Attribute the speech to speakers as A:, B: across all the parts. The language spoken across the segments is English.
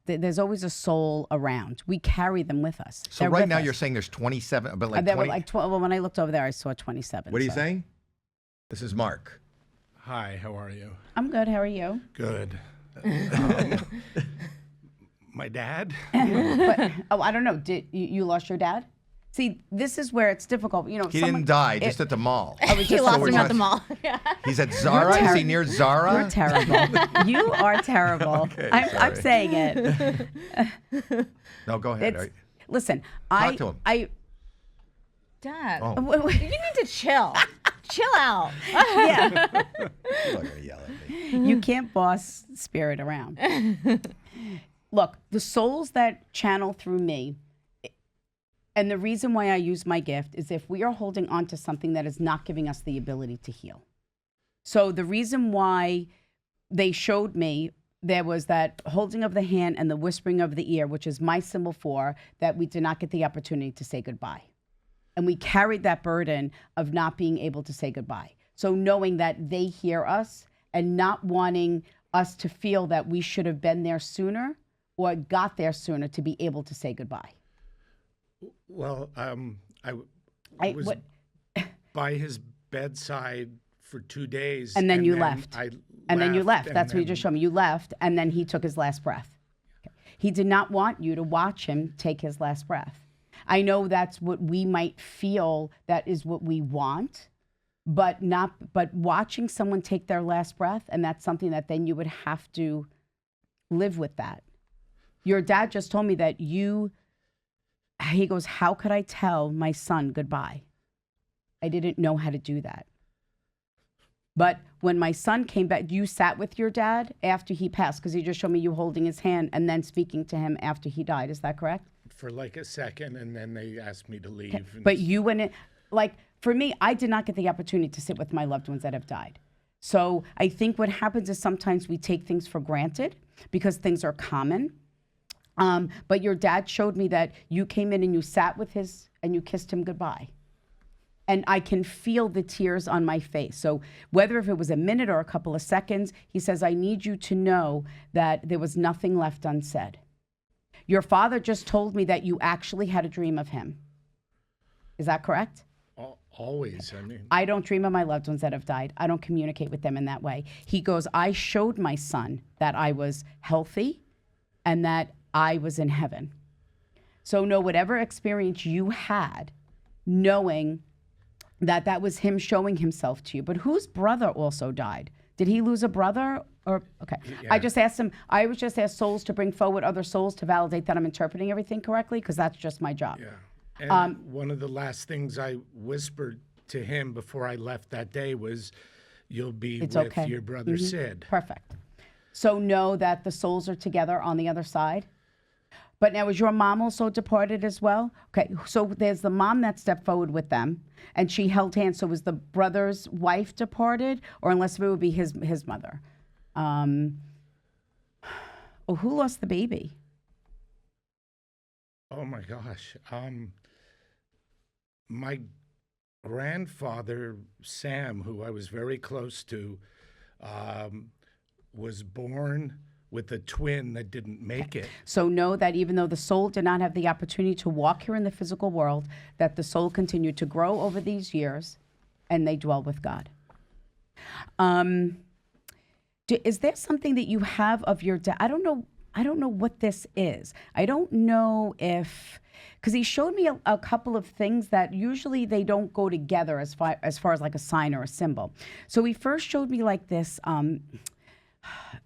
A: there's always a soul around. We carry them with us.
B: So right now you're saying there's 27, but like
A: there
B: 20.
A: were like 12. Well, when I looked over there, I saw 27.
B: What are you saying? This is Mark.
C: Hi, how are you?
A: I'm good. How are you?
C: Good. My dad?
A: I don't know. Did you lost your dad? See, this is where it's difficult. You know,
B: He didn't die, just at the mall.
D: He lost him at the mall.
B: He's at Zara? Is he near Zara?
A: You're terrible. You are terrible.
B: Okay,
A: I'm saying it.
B: No, go ahead.
A: Listen,
B: Talk to him.
D: Dad,
B: Oh.
D: you need to chill. Chill out.
A: Yeah,
B: You're not going to yell at me.
A: you can't boss spirit around. Look, the souls that channel through me, and the reason why I use my gift is if we are holding on to something that is not giving us the ability to heal. So the reason why they showed me there was that holding of the hand and the whispering of the ear, which is my symbol for that we did not get the opportunity to say goodbye. And we carried that burden of not being able to say goodbye. So knowing that they hear us and not wanting us to feel that we should have been there sooner or got there sooner to be able to say goodbye.
C: Well, I was by his bedside for 2 days.
A: And then you left. Then you left. That's what you
C: then-
A: just showed me. You left, and then he took his last breath. Okay. He did not want you to watch him take his last breath. I know that's what we might feel that is what we want, but watching someone take their last breath, and that's something that then you would have to live with that. Your dad just told me that he goes, how could I tell my son goodbye? I didn't know how to do that. But when my son came back, you sat with your dad after he passed, because he just showed me you holding his hand and then speaking to him after he died. Is that correct?
C: For like a second, and then they asked me to leave.
A: Okay. But you went in, like, for me, I did not get the opportunity to sit with my loved ones that have died. So I think what happens is sometimes we take things for granted because things are common. But your dad showed me that you came in and you sat with and you kissed him goodbye. And I can feel the tears on my face. So whether if it was a minute or a couple of seconds, he says, I need you to know that there was nothing left unsaid. Your father just told me that you actually had a dream of him. Is that correct?
C: Always, I mean.
A: I don't dream of my loved ones that have died. I don't communicate with them in that way. He goes, I showed my son that I was healthy and that I was in heaven. So know whatever experience you had, knowing that that was him showing himself to you. But whose brother also died? Did he lose a brother? Or okay, yeah. I was just asked souls to bring forward other souls to validate that I'm interpreting everything correctly, because that's just my job.
C: Yeah. And one of the last things I whispered to him before I left that day was, you'll be with your brother Sid.
A: Perfect. So know that the souls are together on the other side. But now, is your mom also departed as well? Okay, so there's the mom that stepped forward with them, and she held hands. So was the brother's wife departed, or unless it would be his mother? Who lost the baby?
C: Oh my gosh. My grandfather, Sam, who I was very close to, was born with a twin that didn't make it.
A: So know that even though the soul did not have the opportunity to walk here in the physical world, that the soul continued to grow over these years, and they dwell with God. Is there something that you have of your dad? I don't know what this is. I don't know if, because he showed me a couple of things that usually they don't go together as far as like a sign or a symbol. So he first showed me like this,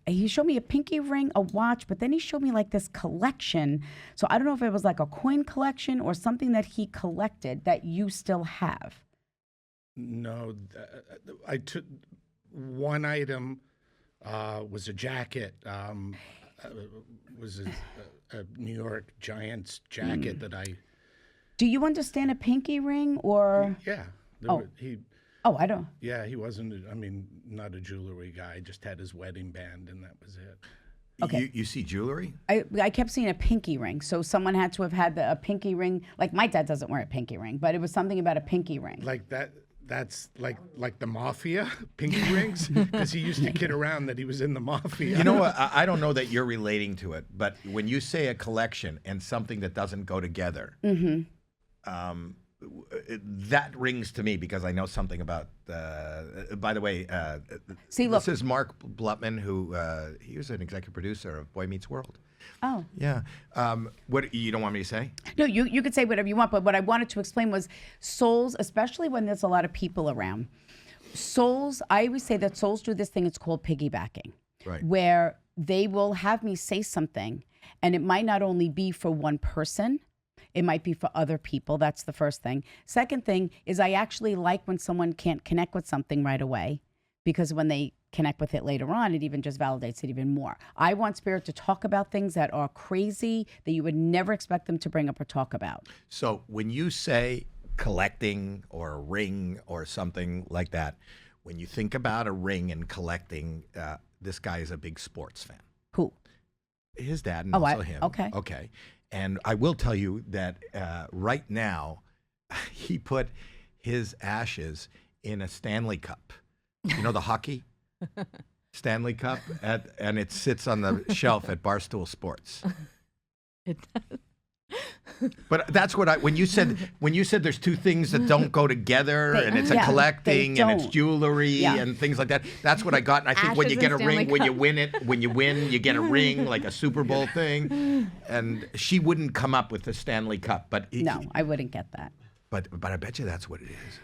A: he showed me a pinky ring, a watch, but then he showed me like this collection. So I don't know if it was like a coin collection or something that he collected that you still have.
C: No, I took one item, was a jacket, was a New York Giants jacket that I...
A: Do you understand a pinky ring or?
C: Yeah.
A: I don't.
C: Yeah, he wasn't, not a jewelry guy, just had his wedding band and that was it.
A: Okay.
B: You see jewelry?
A: I kept seeing a pinky ring. So someone had to have had a pinky ring. Like my dad doesn't wear a pinky ring, but it was something about a pinky ring.
C: Like that, that's like the mafia, pinky rings, because he used to kid around that he was in the mafia.
B: You know what? I don't know that you're relating to it, but when you say a collection and something that doesn't go together, that rings to me because I know something about. By the way, this is Mark Blutman, who he was an executive producer of Boy Meets World.
A: Oh.
B: Yeah. What you don't want me to say?
A: No, you could say whatever you want, but what I wanted to explain was souls, especially when there's a lot of people around. Souls, I always say that souls do this thing, it's called piggybacking.
B: Right.
A: Where they will have me say something, and it might not only be for one person, it might be for other people. That's the first thing. Second thing is I actually like when someone can't connect with something right away, because when they connect with it later on, it even just validates it even more. I want spirit to talk about things that are crazy that you would never expect them to bring up or talk about.
B: So when you say collecting or a ring or something like that, when you think about a ring and collecting, this guy is a big sports fan.
A: Who?
B: His dad and also him.
A: Okay.
B: Okay. And I will tell you that right now, he put his ashes in a Stanley Cup. You know the hockey Stanley Cup, and it sits on the shelf at Barstool Sports.
D: It does.
B: But that's what when you said there's two things that don't go together, and it's a collecting and it's jewelry and things like that. That's what I got. And I think when you get a ring, when you win, you get a ring, like a Super Bowl thing. And she wouldn't come up with the Stanley Cup, but
A: no, I wouldn't get that.
B: But I bet you that's what it is.